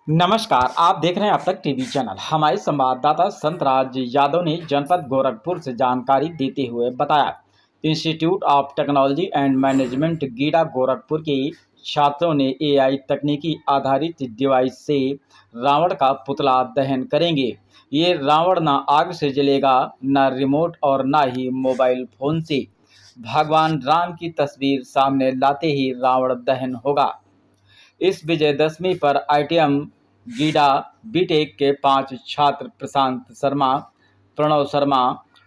नमस्कार, आप देख रहे हैं अब तक टीवी चैनल। हमारे संवाददाता संतराज यादव ने जनपद गोरखपुर से जानकारी देते हुए बताया, institute of technology and management GIDA Gorakhpur के छात्रों ने एआई तकनीकी आधारित डिवाइस से रावण का पुतला दहन करेंगे। ये रावण न आग से जलेगा, न रिमोट और न ही मोबाइल फोन से। भगवान राम की तस्वीर सामने लाते ही रावण दहन होगा। इस विजयदशमी पर आईटीएम गीडा बीटेक के 5 छात्र प्रशांत शर्मा, प्रणव शर्मा,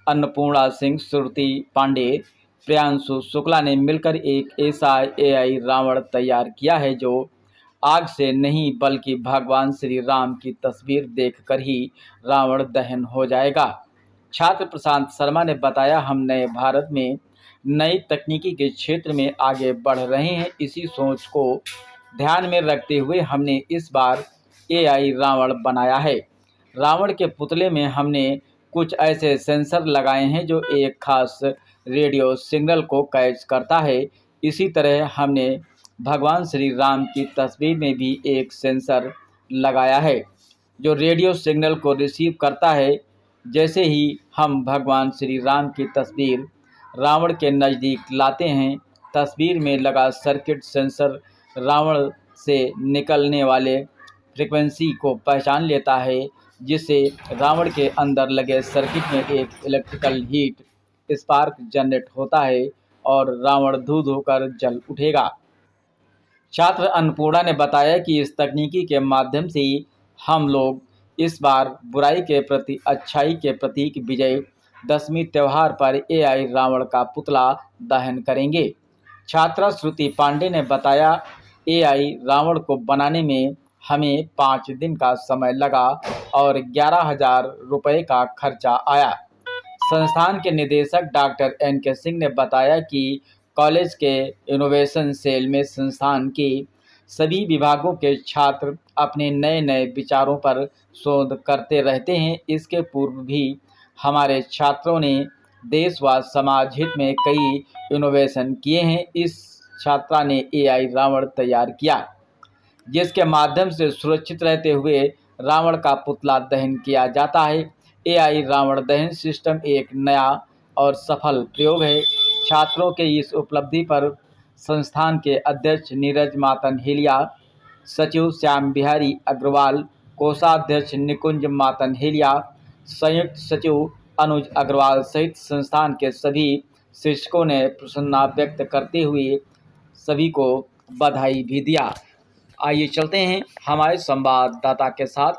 अन्नपूर्णा सिंह, श्रुति पांडे, प्रियांशु शुक्ला ने मिलकर एक ऐसा एआई रावण तैयार किया है जो आग से नहीं बल्कि भगवान श्री राम की तस्वीर देखकर ही रावण दहन हो जाएगा। छात्र प्रशांत शर्मा ने बताया, हम नए भारत में नई तकनीकी के क्षेत्र में आगे बढ़ रहे हैं। इसी सोच को ध्यान में रखते हुए हमने इस बार एआई रावण बनाया है। रावण के पुतले में हमने कुछ ऐसे सेंसर लगाए हैं जो एक खास रेडियो सिग्नल को कैच करता है। इसी तरह हमने भगवान श्री राम की तस्वीर में भी एक सेंसर लगाया है जो रेडियो सिग्नल को रिसीव करता है। जैसे ही हम भगवान श्री राम की तस्वीर रावण के नज़दीक लाते हैं, तस्वीर में लगा सर्किट सेंसर रावण से निकलने वाले फ्रीक्वेंसी को पहचान लेता है, जिससे रावण के अंदर लगे सर्किट में एक इलेक्ट्रिकल हीट स्पार्क जनरेट होता है और रावण धू धू कर जल उठेगा। छात्र अन्नपूर्णा ने बताया कि इस तकनीकी के माध्यम से हम लोग इस बार बुराई के प्रति अच्छाई के प्रतीक विजय दशमी त्यौहार पर एआई रावण का पुतला दहन करेंगे। छात्रा श्रुति पांडे ने बताया, एआई रावण को बनाने में हमें 5 दिन का समय लगा और 11,000 रुपये का खर्चा आया। संस्थान के निदेशक डॉक्टर एन.के. सिंह ने बताया कि कॉलेज के इनोवेशन सेल में संस्थान के सभी विभागों के छात्र अपने नए नए विचारों पर शोध करते रहते हैं। इसके पूर्व भी हमारे छात्रों ने देश व समाज हित में कई इनोवेशन किए हैं। इस छात्रा ने एआई रावण तैयार किया, जिसके माध्यम से सुरक्षित रहते हुए रावण का पुतला दहन किया जाता है। एआई रावण दहन सिस्टम एक नया और सफल प्रयोग है। छात्रों के इस उपलब्धि पर संस्थान के अध्यक्ष नीरज मातन हेलिया, सचिव श्याम बिहारी अग्रवाल, कोषाध्यक्ष निकुंज मातन हेलिया, संयुक्त सचिव अनुज अग्रवाल सहित संस्थान के सभी शिक्षकों ने प्रसन्नता व्यक्त करते हुए सभी को बधाई भी दिया। आइए चलते हैं हमारे संवाददाता के साथ।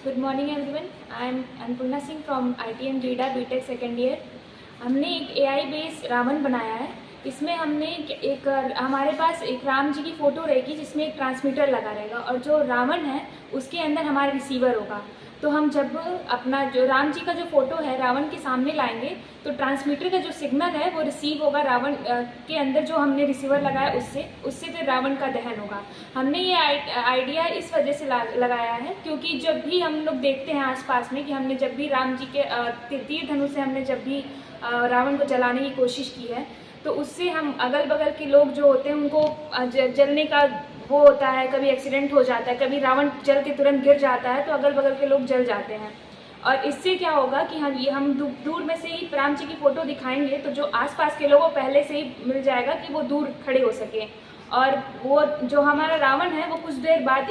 Good morning everyone, I am Annapurna Singh from ITM Gida BTech second year. हमने एक AI बेस्ड रावण बनाया है। इसमें हमने एक हमारे पास एक राम जी की फ़ोटो रहेगी जिसमें एक ट्रांसमीटर लगा रहेगा और जो रावण है उसके अंदर हमारा रिसीवर होगा। तो हम जब अपना जो राम जी का जो फ़ोटो है रावण के सामने लाएंगे तो ट्रांसमीटर का जो सिग्नल है वो रिसीव होगा रावण के अंदर जो हमने रिसीवर लगाया उससे फिर रावण का दहन होगा। हमने ये आइडिया इस वजह से लगाया है क्योंकि जब भी हम लोग देखते हैं आसपास में कि हमने जब भी राम जी के तीर धनुष से हमने जब भी रावण को जलाने की कोशिश की है तो उससे हम अगल बगल के लोग जो होते हैं उनको जलने का वो होता है, कभी एक्सीडेंट हो जाता है, कभी रावण जल के तुरंत गिर जाता है तो अगल बगल के लोग जल जाते हैं। और इससे क्या होगा कि हम दूर में से ही राम जी की फ़ोटो दिखाएंगे तो जो आसपास के लोगों को पहले से ही मिल जाएगा कि वो दूर खड़े हो सके। और वो जो हमारा रावण है वो कुछ देर बाद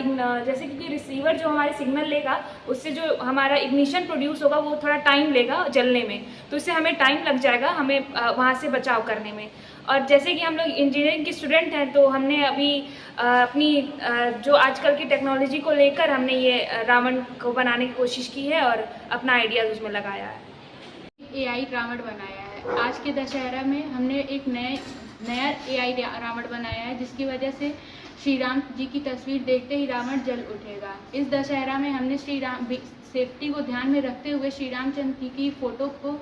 जैसे क्योंकि रिसीवर जो हमारे सिग्नल लेगा उससे जो हमारा इग्निशन प्रोड्यूस होगा वो थोड़ा टाइम लेगा जलने में, तो इससे हमें टाइम लग जाएगा हमें वहाँ से बचाव करने में। और जैसे कि हम लोग इंजीनियरिंग के स्टूडेंट हैं तो हमने अभी अपनी जो आजकल की टेक्नोलॉजी को लेकर हमने ये रावण को बनाने की कोशिश की है और अपना आइडियाज़ उसमें लगाया है। AI रावण बनाया है। आज के दशहरा में हमने एक नया AI रावण बनाया है जिसकी वजह से श्री राम जी की तस्वीर देखते ही रावण जल उठेगा। इस दशहरा में हमने श्री राम सेफ्टी को ध्यान में रखते हुए श्री रामचंद्र जी की फ़ोटो को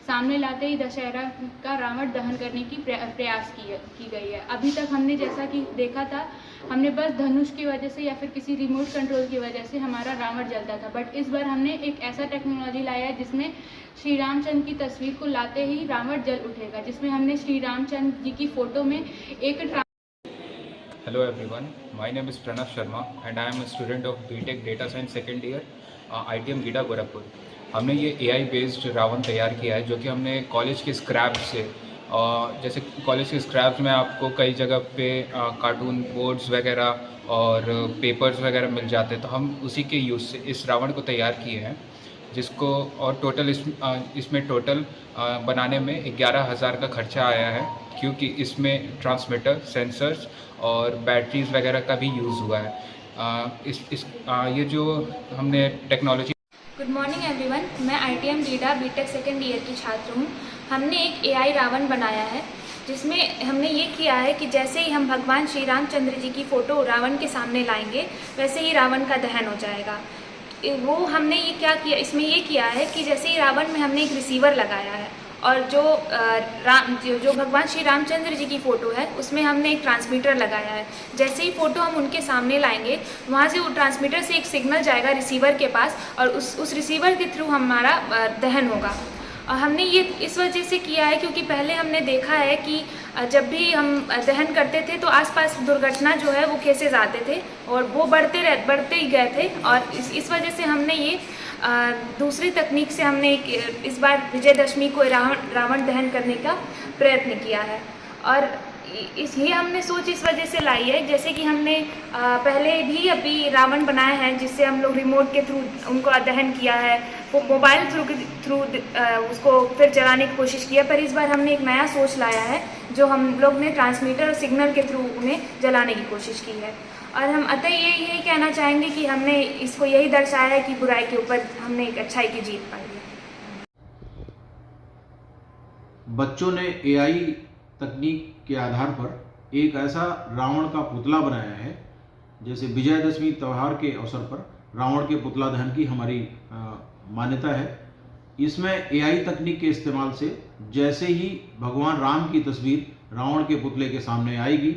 सामने लाते ही दशहरा का रावण दहन करने की प्रयास की गई है। अभी तक हमने जैसा कि देखा था, हमने बस धनुष की वजह से या फिर किसी रिमोट कंट्रोल की वजह से हमारा रावण जलता था, बट इस बार हमने एक ऐसा टेक्नोलॉजी लाया है जिसमें श्री रामचंद्र की तस्वीर को लाते ही रावण जल उठेगा, जिसमें हमने श्री रामचंद्र जी की फ़ोटो में एक Hello everyone, my name is Pranav Sharma and I am a student of BTech Data Science second year, ITM GIDA Gorakhpur. हमने ये AI बेस्ड रावण तैयार किया है जो कि हमने कॉलेज के स्क्रैप से, जैसे कॉलेज के स्क्रैप्स में आपको कई जगह पे कार्टून बोर्ड्स वगैरह और पेपर्स वगैरह मिल जाते हैं, तो हम उसी के यूज़ से इस रावण को तैयार किए हैं, जिसको और टोटल इसमें टोटल बनाने में 11,000 का खर्चा आया है, क्योंकि इसमें ट्रांसमीटर, सेंसर्स और बैटरीज वगैरह का भी यूज़ हुआ है। ये जो हमने टेक्नोलॉजी। गुड मॉर्निंग एवरीवन, मैं ITM Gida BTech second year की छात्र हूँ। हमने एक AI रावण बनाया है जिसमें हमने ये किया है कि जैसे ही हम भगवान श्री रामचंद्र जी की फ़ोटो रावण के सामने लाएंगे वैसे ही रावण का दहन हो जाएगा। वो हमने ये क्या किया, इसमें ये किया है कि जैसे ही रावण में हमने एक रिसीवर लगाया है और जो भगवान श्री रामचंद्र जी की फ़ोटो है उसमें हमने एक ट्रांसमीटर लगाया है। जैसे ही फ़ोटो हम उनके सामने लाएंगे वहाँ से वो ट्रांसमीटर से एक सिग्नल जाएगा रिसीवर के पास और उस रिसीवर के थ्रू हमारा दहन होगा। और हमने ये इस वजह से किया है क्योंकि पहले हमने देखा है कि जब भी हम दहन करते थे तो आसपास दुर्घटना जो है वो केसेस आते थे और वो बढ़ते ही गए थे, और इस वजह से हमने ये दूसरी तकनीक से हमने इस बार विजयदशमी को रावण दहन करने का प्रयत्न किया है। और ये हमने सोच इस वजह से लाई है, जैसे कि हमने पहले भी अभी रावण बनाए हैं जिससे हम लोग रिमोट के थ्रू उनको दहन किया है, वो मोबाइल थ्रू उसको फिर जलाने की कोशिश की है, पर इस बार हमने एक नया सोच लाया है जो हम लोग ने ट्रांसमीटर और सिग्नल के थ्रू उन्हें जलाने की कोशिश की है। और हम अतः यही कहना चाहेंगे कि हमने इसको यही दर्शाया है कि बुराई के ऊपर हमने एक अच्छाई की जीत पाई है। बच्चों ने AI तकनीक के आधार पर एक ऐसा रावण का पुतला बनाया है, जैसे विजयदशमी त्यौहार के अवसर पर रावण के पुतला दहन की हमारी मान्यता है। इसमें AI तकनीक के इस्तेमाल से जैसे ही भगवान राम की तस्वीर रावण के पुतले के सामने आएगी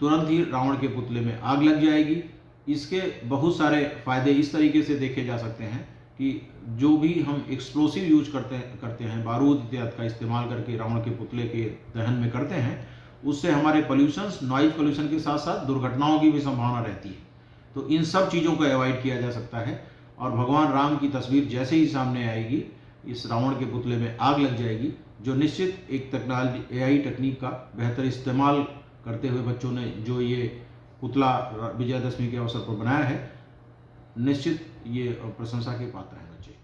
तुरंत ही रावण के पुतले में आग लग जाएगी। इसके बहुत सारे फायदे इस तरीके से देखे जा सकते हैं कि जो भी हम एक्सप्लोसिव यूज करते हैं, बारूद इत्यादि का इस्तेमाल करके रावण के पुतले के दहन में करते हैं, उससे हमारे पॉल्यूशंस, नॉइज पॉल्यूशन के साथ साथ दुर्घटनाओं की भी संभावना रहती है। तो इन सब चीज़ों को अवॉइड किया जा सकता है और भगवान राम की तस्वीर जैसे ही सामने आएगी इस रावण के पुतले में आग लग जाएगी, जो निश्चित एक टेक्नोलॉजी AI तकनीक का बेहतर इस्तेमाल करते हुए बच्चों ने जो ये पुतला विजयदशमी के अवसर पर बनाया है, निश्चित ये प्रशंसा के पात्र हैं बच्चे।